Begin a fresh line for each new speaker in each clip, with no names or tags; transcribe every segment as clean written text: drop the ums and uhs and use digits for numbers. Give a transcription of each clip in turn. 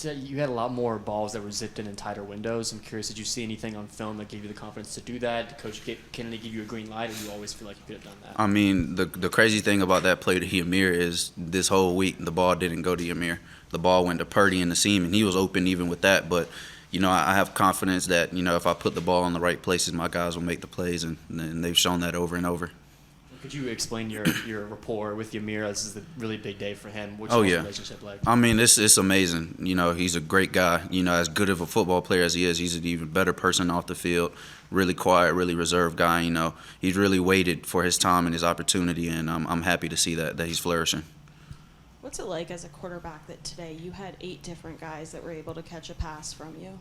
So you had a lot more balls that were zipped in tighter windows. I'm curious, did you see anything on film that gave you the confidence to do that? Did Coach Kennedy give you a green light, or do you always feel like you could have done that?
I mean, the crazy thing about that play to Yamir is this whole week the ball didn't go to Yamir. The ball went to Purdy in the seam, and he was open even with that. But, I have confidence that, if I put the ball in the right places, my guys will make the plays, and they've shown that over and over.
Could you explain your rapport with Yamir? This is a really big day for him. What's
Oh,
your
yeah.
relationship like?
I mean, it's amazing. He's a great guy. As good of a football player as he is, he's an even better person off the field. Really quiet, really reserved guy. He's really waited for his time and his opportunity, and I'm happy to see that he's flourishing.
What's it like as a quarterback that today you had 8 different guys that were able to catch a pass from you?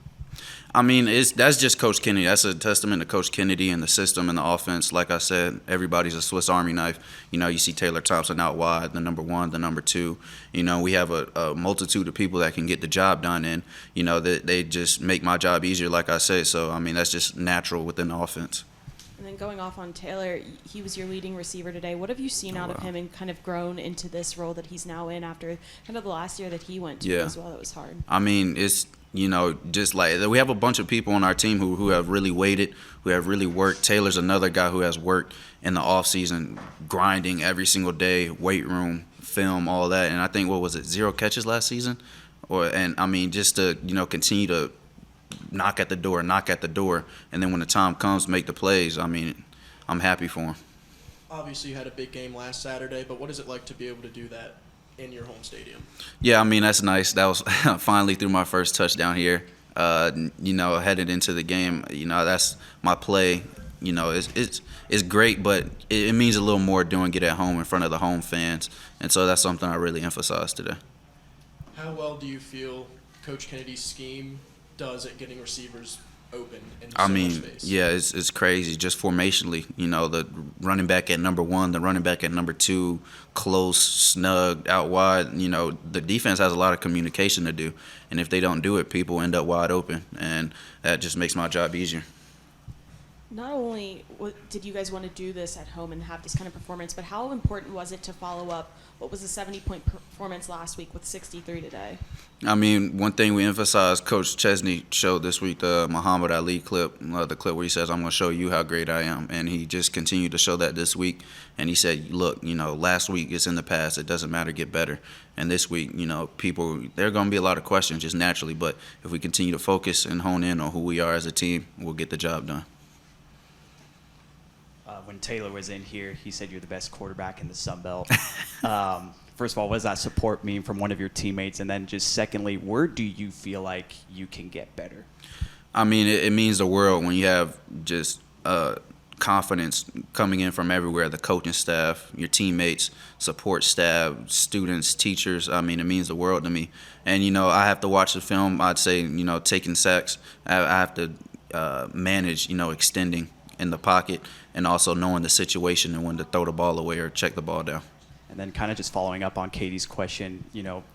I mean, that's just Coach Kennedy. That's a testament to Coach Kennedy and the system and the offense. Like I said, everybody's a Swiss Army knife. You see Taylor Thompson out wide, the number 1, the number 2. We have a multitude of people that can get the job done, and, they just make my job easier, like I say. So, I mean, that's just natural within the offense.
And then going off on Taylor, he was your leading receiver today. What have you seen out of him and kind of grown into this role that he's now in after kind of the last year that he went to as well? It was hard.
I mean, it's, just like we have a bunch of people on our team who have really waited, who have really worked. Taylor's another guy who has worked in the off season, grinding every single day, weight room, film, all that. And I think, 0 catches last season? Just to, continue to knock at the door, and then when the time comes, make the plays. I mean, I'm happy for him.
Obviously, you had a big game last Saturday, but what is it like to be able to do that in your home stadium?
Yeah, I mean, that's nice. That was finally threw my first touchdown here. Headed into the game, that's my play. It's great, but it means a little more doing it at home in front of the home fans, and so that's something I really emphasize today.
How well do you feel Coach Kennedy's scheme does at getting receivers open in so much space?
Yeah, it's crazy. Just formationally, the running back at number 1, the running back at number 2, close, snug, out wide. The defense has a lot of communication to do, and if they don't do it, people end up wide open, and that just makes my job easier.
Not only did you guys want to do this at home and have this kind of performance, but how important was it to follow up what was a 70-point performance last week with 63 today?
I mean, one thing we emphasized, Coach Chesney showed this week the Muhammad Ali clip, the clip where he says, "I'm going to show you how great I am." And he just continued to show that this week. And he said, look, last week it's in the past. It doesn't matter, get better. And this week, people, there are going to be a lot of questions just naturally. But if we continue to focus and hone in on who we are as a team, we'll get the job done.
When Taylor was in here, he said you're the best quarterback in the Sun Belt. First of all, what does that support mean from one of your teammates? And then just secondly, where do you feel like you can get better?
I mean, it means the world when you have just confidence coming in from everywhere, the coaching staff, your teammates, support staff, students, teachers. I mean, it means the world to me. And, I have to watch the film. I'd say, taking sacks. I have to manage, extending in the pocket, and also knowing the situation and when to throw the ball away or check the ball down.
And then kind of just following up on Katie's question,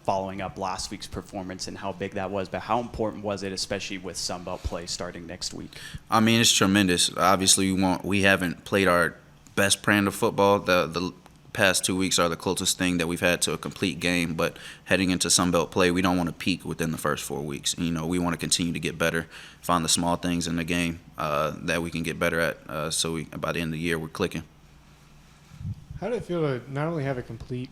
following up last week's performance and how big that was, but how important was it, especially with Sunbelt play starting next week? I
mean, it's tremendous. Obviously, we haven't played our best brand of football. The past 2 weeks are the closest thing that we've had to a complete game, but heading into Sunbelt play, we don't want to peak within the first 4 weeks. We want to continue to get better, find the small things in the game that we can get better at, so by the end of the year, we're clicking.
How did it feel to not only have a complete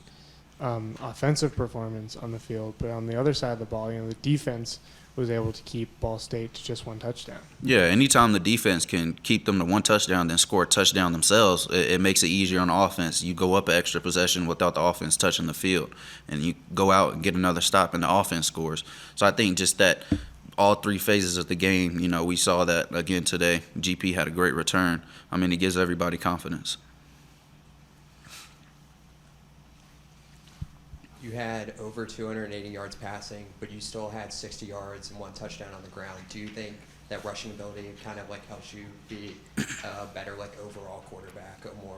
offensive performance on the field, but on the other side of the ball, the defense was able to keep Ball State to just 1 touchdown?
Yeah, anytime the defense can keep them to 1 touchdown, then score a touchdown themselves, it makes it easier on offense. You go up an extra possession without the offense touching the field, and you go out and get another stop, and the offense scores. So I think just that all 3 phases of the game, we saw that again today. GP had a great return. I mean, it gives everybody confidence.
You had over 280 yards passing, but you still had 60 yards and 1 touchdown on the ground. Do you think that rushing ability kind of helps you be a better overall quarterback, a more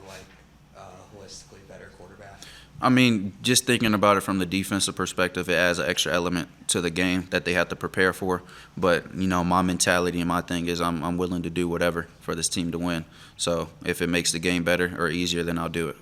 holistically better quarterback?
I mean, just thinking about it from the defensive perspective, it adds an extra element to the game that they have to prepare for. But, my mentality and my thing is I'm willing to do whatever for this team to win. So if it makes the game better or easier, then I'll do it.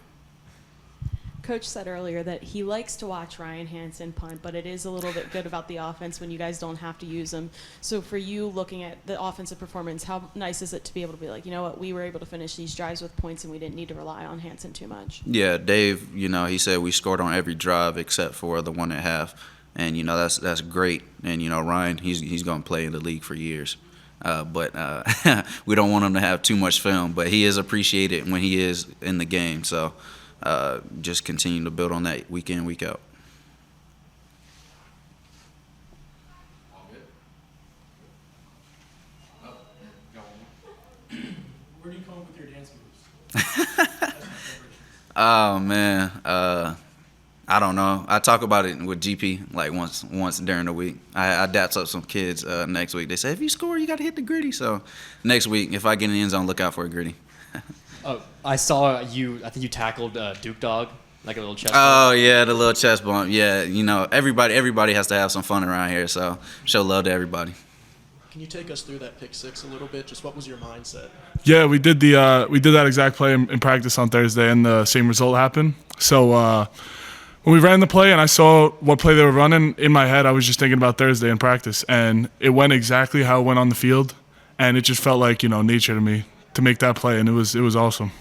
Coach said earlier that he likes to watch Ryan Hansen punt, but it is a little bit good about the offense when you guys don't have to use him. So for you, looking at the offensive performance, how nice is it to be able to be like, you know what, we were able to finish these drives with points and we didn't need to rely on Hansen too much?
Yeah, Dave, he said we scored on every drive except for the one at half. And, that's great. And, Ryan, he's going to play in the league for years. But we don't want him to have too much film. But he is appreciated when he is in the game. So just continue to build on that week in, week out.
Where do you come up with your dance moves?
Oh, man. I don't know. I talk about it with GP like once during the week. I daps up some kids next week. They say, if you score, you got to hit the gritty. So next week, if I get in the end zone, look out for a gritty.
I saw you. I think you tackled Duke Dog, like a little chest.
Oh yeah, the little chest bump. Yeah, everybody has to have some fun around here. So show love to everybody.
Can you take us through that pick six a little bit? Just what was your mindset?
Yeah, we did that exact play in practice on Thursday, and the same result happened. So when we ran the play and I saw what play they were running, in my head I was just thinking about Thursday in practice, and it went exactly how it went on the field, and it just felt like nature to me to make that play, and it was awesome.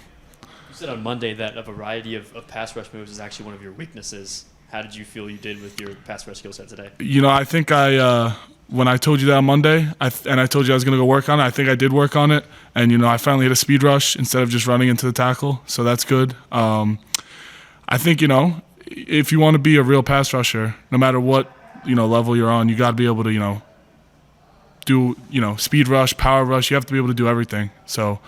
You said on Monday that a variety of pass rush moves is actually one of your weaknesses. How did you feel you did with your pass rush skill set today?
I think when I told you that on Monday, and I told you I was going to go work on it, I think I did work on it, and I finally hit a speed rush instead of just running into the tackle, so that's good. I think if you want to be a real pass rusher, no matter what level you're on, you got to be able to do speed rush, power rush. You have to be able to do everything. So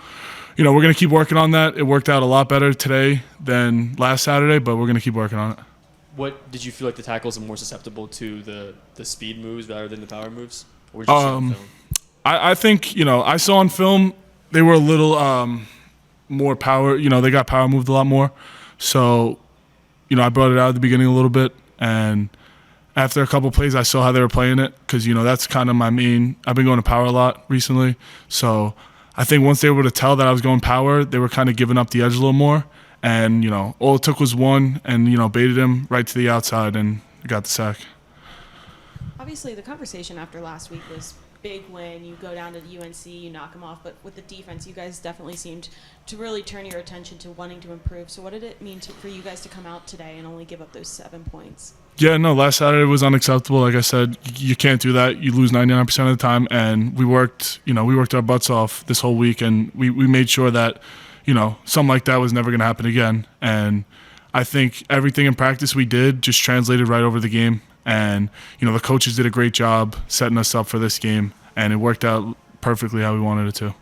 we're going to keep working on that. It worked out a lot better today than last Saturday, but we're going to keep working on it.
What did you feel like the tackles are more susceptible to the speed moves rather than the power moves? Or did you see on film?
I think I saw on film they were a little more power. They got power moved a lot more. So I brought it out at the beginning a little bit, and after a couple plays, I saw how they were playing it because that's kind of my main. I've been going to power a lot recently, so I think once they were able to tell that I was going power, they were kind of giving up the edge a little more. And all it took was one, and baited him right to the outside, and got the sack.
Obviously, the conversation after last week was big win. You go down to the UNC, you knock them off, but with the defense, you guys definitely seemed to really turn your attention to wanting to improve. So what did it mean for you guys to come out today and only give up those 7 points?
Yeah, no, last Saturday was unacceptable. Like I said, you can't do that. You lose 99% of the time, and we worked our butts off this whole week, and we made sure that something like that was never going to happen again. And I think everything in practice we did just translated right over the game. And, the coaches did a great job setting us up for this game, and it worked out perfectly how we wanted it to.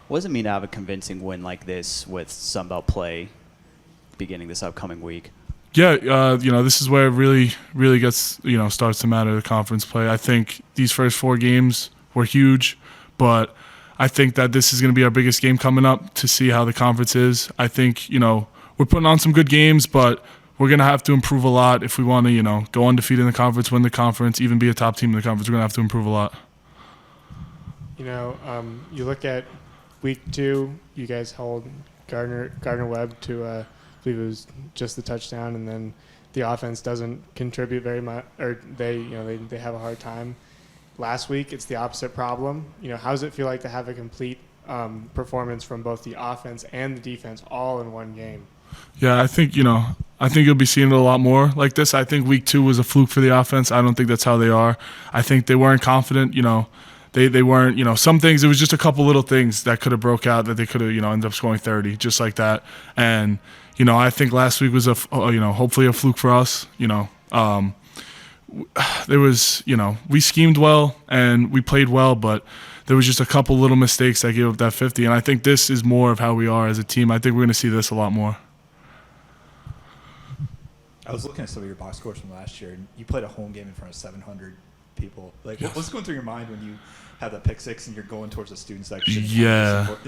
What does it mean to have a convincing win like this with Sunbelt play beginning this upcoming week?
Yeah, this is where it really, really gets, starts to matter, the conference play. I think these first 4 games were huge, but I think that this is going to be our biggest game coming up to see how the conference is. I think, we're putting on some good games, but we're going to have to improve a lot if we want to, go undefeated in the conference, win the conference, even be a top team in the conference. We're going to have to improve a lot.
You look at week 2, you guys held Gardner Webb to, I believe it was just the touchdown, and then the offense doesn't contribute very much, or they have a hard time. Last week, it's the opposite problem. How does it feel like to have a complete performance from both the offense and the defense all in one game?
Yeah, I think you'll be seeing it a lot more like this. I think week 2 was a fluke for the offense. I don't think that's how they are. I think they weren't confident. They weren't. Some things, it was just a couple little things that could have broke out that they could have ended up scoring 30 just like that. And I think last week was hopefully a fluke for us. There was we schemed well and we played well, but there was just a couple little mistakes that gave up that 50. And I think this is more of how we are as a team. I think we're going to see this a lot more.
I was looking at some of your box scores from last year, and you played a home game in front of 700 people. Like, what's going through your mind when you have that pick six and you're going towards the students that should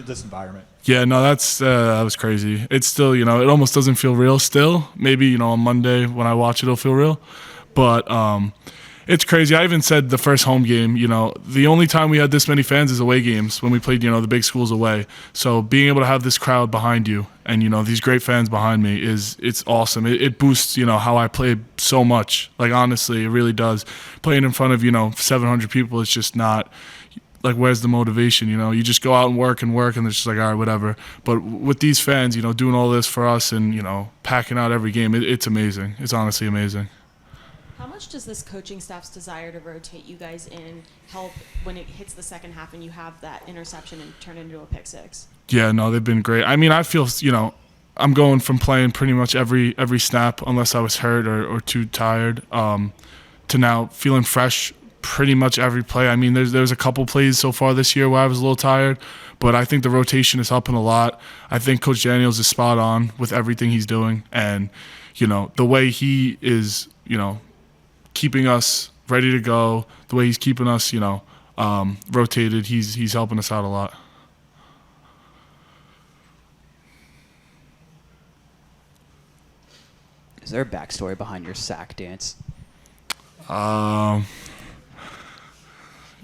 this environment? Yeah, no, that was crazy. It's still, it almost doesn't feel real still. Maybe, on Monday when I watch it, it'll feel real. But
It's crazy. I even said the first home game, the only time we had this many fans is away games when we played, the big schools away. So being able to have this crowd behind you and, these great fans behind me it's awesome. It boosts, how I play so much. Like, honestly, it really does. Playing in front of, 700 people, it's just not, like, where's the motivation, You just go out and work, and it's just like, all right, whatever. But with these fans, doing all this for us and, packing out every game, it's amazing. It's honestly amazing.
How much does this coaching staff's desire to rotate you guys in help when it hits the second half and you have that interception and turn it into a pick six?
Yeah, no, they've been great. I mean, I feel, I'm going from playing pretty much every snap unless I was hurt or too tired to now feeling fresh pretty much every play. I mean, there's a couple plays so far this year where I was a little tired, but I think the rotation is helping a lot. I think Coach Daniels is spot on with everything he's doing, and, the way he is, keeping us ready to go, the way he's keeping us, rotated, he's helping us out a lot.
Is there a backstory behind your sack dance?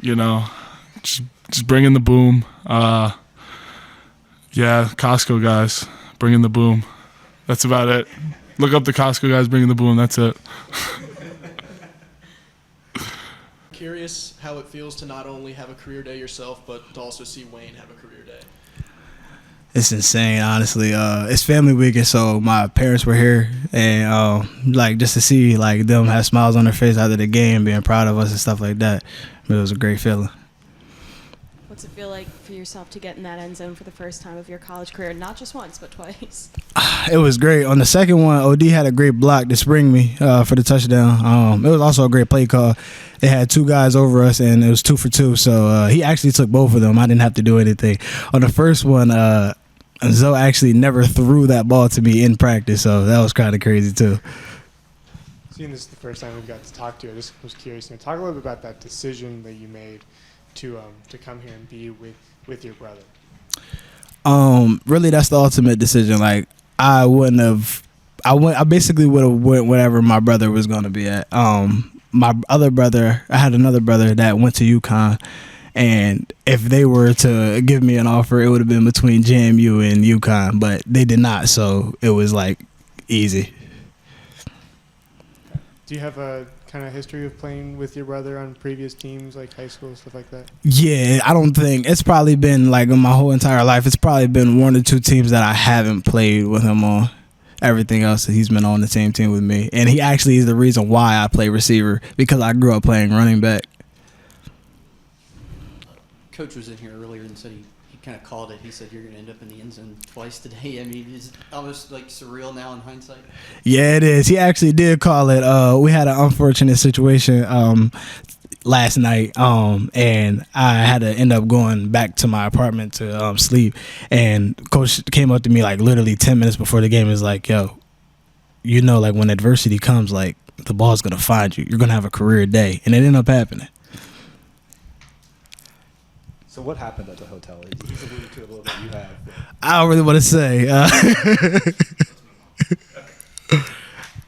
Just bringing the boom. Yeah, Costco guys bringing the boom. That's about it. Look up the Costco guys bringing the boom. That's it.
Curious how it feels to not only have a career day yourself, but to also see Wayne have a career day.
It's insane, honestly. It's family weekend, so my parents were here, and just to see them have smiles on their face after the game, being proud of us and stuff like that, it was a great feeling.
What's it feel like for yourself to get in that end zone for the first time of your college career, not just once but twice?
It was great. On the second one, OD had a great block to spring me for the touchdown. It was also a great play call. It had two guys over us, and it was 2 for 2. So he actually took both of them. I didn't have to do anything. On the first one, Zoe actually never threw that ball to me in practice, so that was kind of crazy too.
Seeing this is the first time we've got to talk to you, I just was curious. Talk a little bit about that decision that you made to come here and be with your brother.
Really, that's the ultimate decision. I basically would have went wherever my brother was going to be at. My other brother, I had another brother that went to UConn, and if they were to give me an offer, it would have been between JMU and UConn, but they did not, so it was easy.
Do you have a kind of history of playing with your brother on previous teams, like high school, stuff like that?
Yeah, I don't think it's probably been in my whole entire life. It's probably been 1 or 2 teams that I haven't played with him on. Everything else, he's been on the same team with me, and he actually is the reason why I play receiver, because I grew up playing running back.
Coach was in here earlier and said he kind of called it. He said you're going to end up in the end zone twice today. I mean, is it almost surreal now in hindsight?
Yeah, it is. He actually did call it. We had an unfortunate situation last night, and I had to end up going back to my apartment to sleep. And Coach came up to me literally 10 minutes before the game. Is yo, when adversity comes, the ball's going to find you. You're going to have a career day. And it ended up happening.
So what happened at the hotel? He's alluded to a little bit. You have.
I don't really want to say.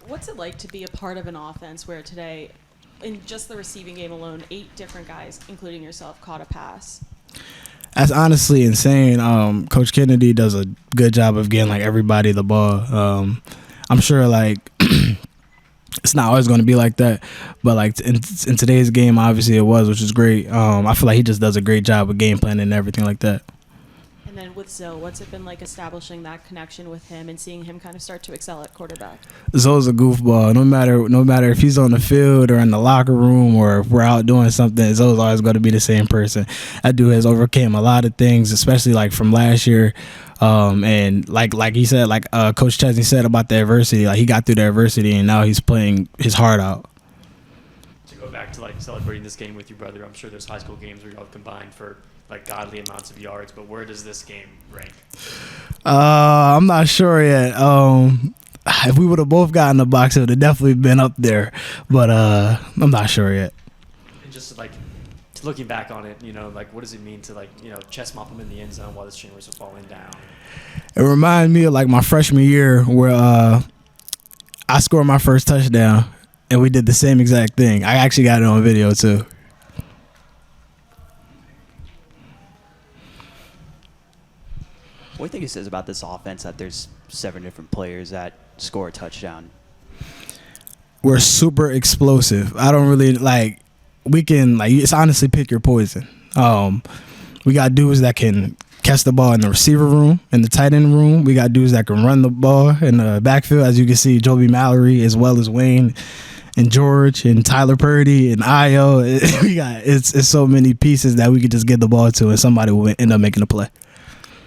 What's it like to be a part of an offense where today, in just the receiving game alone, 8 different guys, including yourself, caught a pass?
That's honestly insane. Coach Kennedy does a good job of getting everybody the ball. I'm sure it's not always going to be like that, but in today's game, obviously it was, which is great. I feel like he just does a great job of game planning and everything like that.
And then with Zoe, what's it been like establishing that connection with him and seeing him kind of start to excel at quarterback?
Zoe's a goofball. No matter if he's on the field or in the locker room or if we're out doing something, Zoe's always going to be the same person. That dude has overcame a lot of things, especially from last year. And like he said, Coach Chesney said about the adversity, he got through the adversity and now he's playing his heart out.
To go back to celebrating this game with your brother, I'm sure there's high school games where y'all combined for godly amounts of yards, but where does this game rank?
I'm not sure yet. If we would have both gotten the box, it would have definitely been up there, but I'm not sure yet.
And just looking back on it, what does it mean to chest mop him in the end zone while the streamers are falling down?
It reminded me of my freshman year where I scored my first touchdown, and we did the same exact thing. I actually got it on video too.
What do you think it says about this offense that there's 7 different players that score a touchdown?
We're super explosive. I don't really like. We can it's honestly pick your poison. We got dudes that can catch the ball in the receiver room, in the tight end room. We got dudes that can run the ball in the backfield, as you can see, Joby Mallory as well as Wayne and George and Tyler Purdy and Io. We got it's so many pieces that we could just get the ball to, and somebody will end up making a play.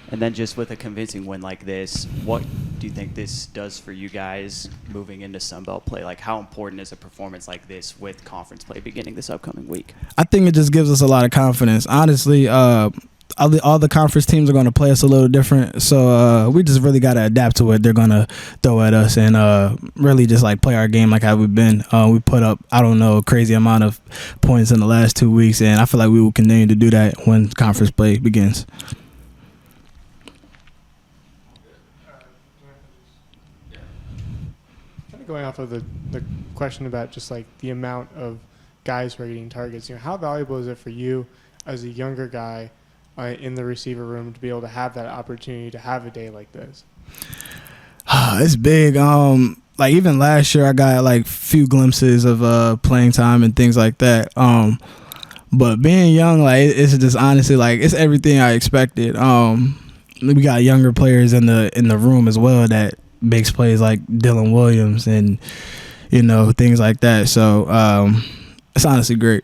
And then just with a convincing win like this, what do you think this does for you guys moving into Sun Belt play? Like, how important is a performance like this with conference play beginning this upcoming week?
I think it just gives us a lot of confidence. Honestly, all the conference teams are going to play us a little different, so we just really got to adapt to what they're going to throw at us and really just like play our game like how we've been. We put up, I don't know, a crazy amount of points in the last 2 weeks, and I feel like we will continue to do that when conference play begins.
Going off of the question about just like the amount of guys who are getting targets, how valuable is it for you as a younger guy in the receiver room to be able to have that opportunity to have a day like this?
It's big. Like even last year, I got like few glimpses of playing time and things like that. But being young, like it's just honestly like it's everything I expected. We got younger players in the room as well that makes plays like Dylan Williams and things like that. So it's honestly great.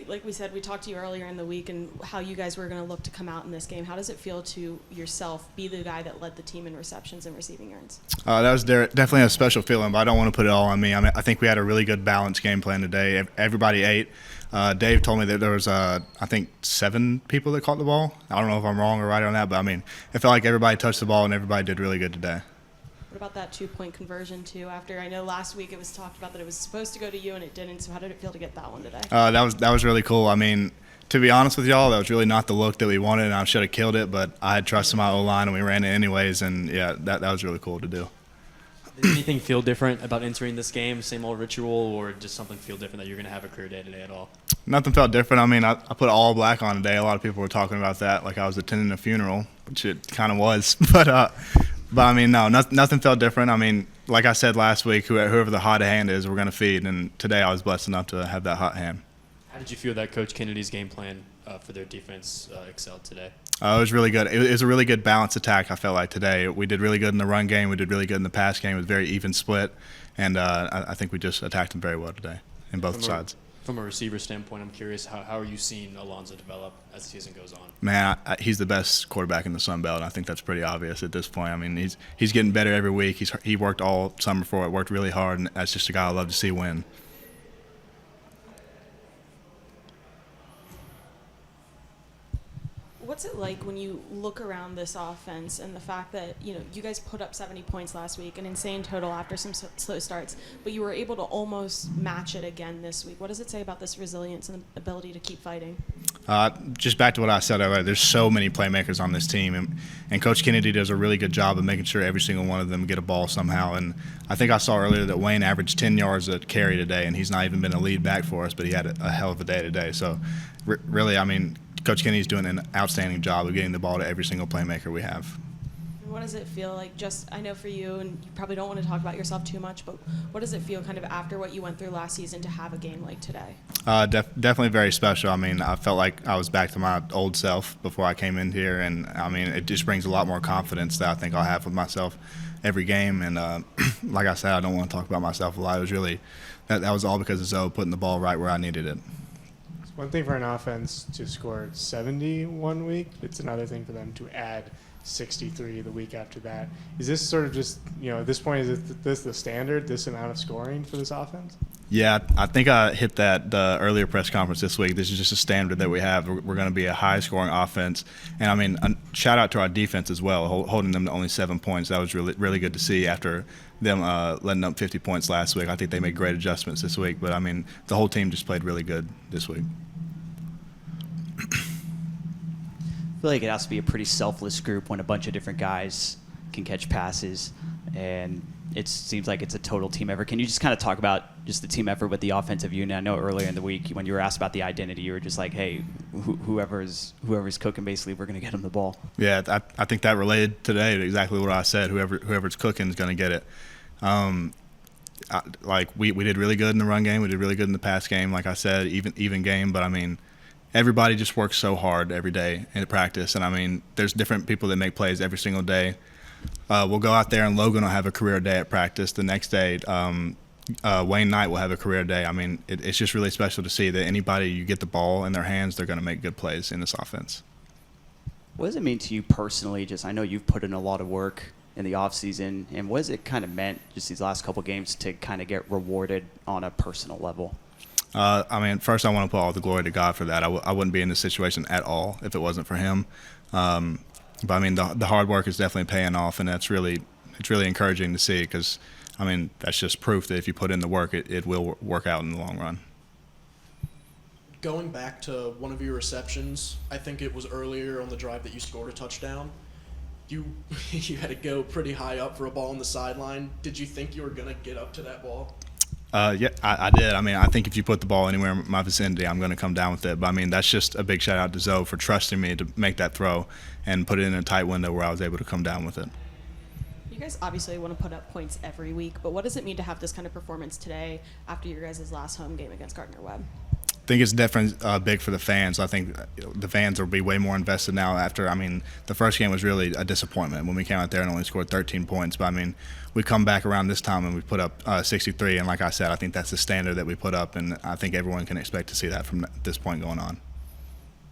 Like we said, we talked to you earlier in the week and how you guys were going to look to come out in this game. How does it feel to yourself be the guy that led the team in receptions and receiving yards?
That was definitely a special feeling, but I don't want to put it all on me. I think we had a really good balanced game plan today. Everybody ate. Dave told me that there was, I think, 7 people that caught the ball. I don't know if I'm wrong or right on that, but it felt like everybody touched the ball and everybody did really good today.
What about that 2-point conversion, too? After I know last week it was talked about that it was supposed to go to you and it didn't, so how did it feel to get that one today?
That was really cool. To be honest with y'all, that was really not the look that we wanted, and I should have killed it, but I had trust in my O-line, and we ran it anyways, and, yeah, that was really cool to do.
Did anything feel different about entering this game? Same old ritual, or just something feel different that you're going to have a career day today at all? Nothing
felt different. I put all black on today. A lot of people were talking about that, like I was attending a funeral, which it kind of was. But no, nothing felt different. Like I said last week, whoever the hot hand is, we're going to feed. And today I was blessed enough to have that hot hand.
How did you feel that Coach Kennedy's game plan for their defense excelled today?
It was really good. It was a really good balanced attack, I felt like, today. We did really good in the run game. We did really good in the pass game. It was a very even split. And I think we just attacked them very well today in both sides.
From a receiver standpoint, I'm curious, how are you seeing Alonza develop as the season goes on?
Man, he's the best quarterback in the Sun Belt, and I think that's pretty obvious at this point. He's getting better every week. He worked all summer for it, worked really hard, and that's just a guy I love to see win.
What's it like when you look around this offense and the fact that, you guys put up 70 points last week, an insane total after some slow starts, but you were able to almost match it again this week. What does it say about this resilience and ability to keep fighting?
Just back to what I said earlier, there's so many playmakers on this team, and Coach Kennedy does a really good job of making sure every single one of them get a ball somehow. And I think I saw earlier that Wayne averaged 10 yards a carry today, and he's not even been a lead back for us, but he had a hell of a day today. So really, Coach Kennedy's doing an outstanding job of getting the ball to every single playmaker we have.
What does it feel like, I know for you, and you probably don't want to talk about yourself too much, but what does it feel kind of after what you went through last season to have a game like today?
Definitely very special. I felt like I was back to my old self before I came in here, and it just brings a lot more confidence that I think I'll have with myself every game. And like I said, I don't want to talk about myself a lot. It was really, that was all because of Zoe putting the ball right where I needed it.
One thing for an offense to score 70 one week, it's another thing for them to add 63 the week after that. Is this sort of just, at this point, is this the standard, this amount of scoring for this offense?
Yeah, I think I hit that the earlier press conference this week. This is just a standard that we have. We're going to be a high-scoring offense. And, shout out to our defense as well, holding them to only 7 points. That was really, really good to see after them letting up 50 points last week. I think they made great adjustments this week. But, the whole team just played really good this week.
I feel like it has to be a pretty selfless group when a bunch of different guys can catch passes. And, it seems like it's a total team effort. Can you just kind of talk about just the team effort with the offensive unit? I know earlier in the week when you were asked about the identity, you were just like, hey, whoever's cooking, basically, we're going to get him the ball.
Yeah, I think that related today to exactly what I said. Whoever's cooking is going to get it. We did really good in the run game. We did really good in the pass game. Like I said, even game. But I mean, everybody just works so hard every day in practice. And I mean, there's different people that make plays every single day. We'll go out there and Logan will have a career day at practice. The next day, Wayne Knight will have a career day. I mean, it's just really special to see that anybody you get the ball in their hands, they're going to make good plays in this offense.
What does it mean to you personally? Just I know you've put in a lot of work in the offseason, and what has it kind of meant just these last couple games to kind of get rewarded on a personal level?
I mean, first I want to put all the glory to God for that. I wouldn't be in this situation at all if it wasn't for him. But I mean, the hard work is definitely paying off, and it's really encouraging to see because, I mean, that's just proof that if you put in the work, it will work out in the long run.
Going back to one of your receptions, I think it was earlier on the drive that you scored a touchdown. You had to go pretty high up for a ball on the sideline. Did you think you were going to get up to that ball?
Yeah, I did. I mean, I think if you put the ball anywhere in my vicinity, I'm going to come down with it. But, I mean, that's just a big shout-out to Zoe for trusting me to make that throw and put it in a tight window where I was able to come down with it.
You guys obviously want to put up points every week, but what does it mean to have this kind of performance today after your guys' last home game against Gardner-Webb?
I think it's definitely big for the fans. I think the fans will be way more invested now after, I mean, the first game was really a disappointment when we came out there and only scored 13 points. But, I mean, we come back around this time and we put up 63. And like I said, I think that's the standard that we put up, and I think everyone can expect to see that from this point going on.